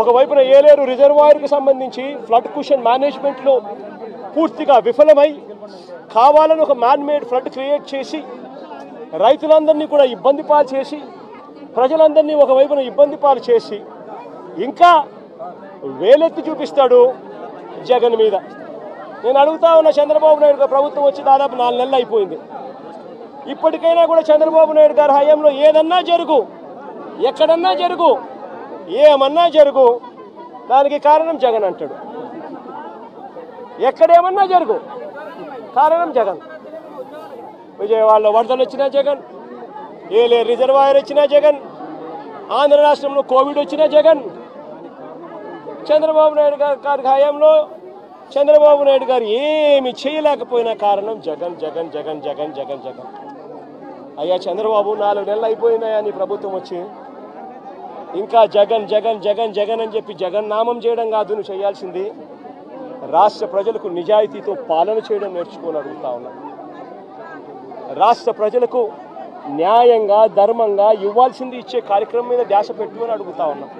ఒకవైపున ఏలేరు రిజర్వాయర్కి సంబంధించి flood cushion మేనేజ్మెంట్లో పూర్తిగా విఫలమై కావాలని ఒక మ్యాన్మేడ్ ఫ్లడ్ క్రియేట్ చేసి రైతులందరినీ కూడా ఇబ్బంది పాలు చేసి ప్రజలందరినీ ఒకవైపున ఇబ్బంది పాలు చేసి ఇంకా వేలెత్తి చూపిస్తాడు జగన్ మీద. నేను అడుగుతా ఉన్న చంద్రబాబు నాయుడు గారు ప్రభుత్వం వచ్చి దాదాపు 4 నెలలు అయిపోయింది. ఇప్పటికైనా కూడా చంద్రబాబు నాయుడు గారి హయాంలో ఏదన్నా జరుగు, ఎక్కడన్నా జరుగు, ఏమన్నా జరుగు, దానికి కారణం జగన్ అంటాడు. ఎక్కడేమన్నా జరుగు కారణం జగన్. విజయవాడలో వరదలు వచ్చినా జగన్, ఏలేరు రిజర్వాయర్ వచ్చినా జగన్, ఆంధ్ర రాష్ట్రంలో కోవిడ్ వచ్చినా జగన్. చంద్రబాబు నాయుడు గారి హయాంలో చంద్రబాబు నాయుడు గారు ఏమి చేయలేకపోయినా కారణం జగన్ జగన్ జగన్ జగన్ జగన్ జగన్. అయ్యా చంద్రబాబు 4 నెలలు అయిపోయిందయ్యా నీ ప్రభుత్వం వచ్చి, ఇంకా జగన్ జగన్ జగన్ జగన్ అని చెప్పి జగన్ నామం చేయడం కాదు నువ్వు చేయాల్సింది. రాష్ట్ర ప్రజలకు నిజాయితీతో పాలన చేయడం నేర్చుకొని అడుగుతా ఉన్నా. రాష్ట్ర ప్రజలకు న్యాయంగా ధర్మంగా ఇవ్వాల్సింది ఇచ్చే కార్యక్రమం మీద ధ్యాస పెట్టుకొని అడుగుతా ఉన్నాం.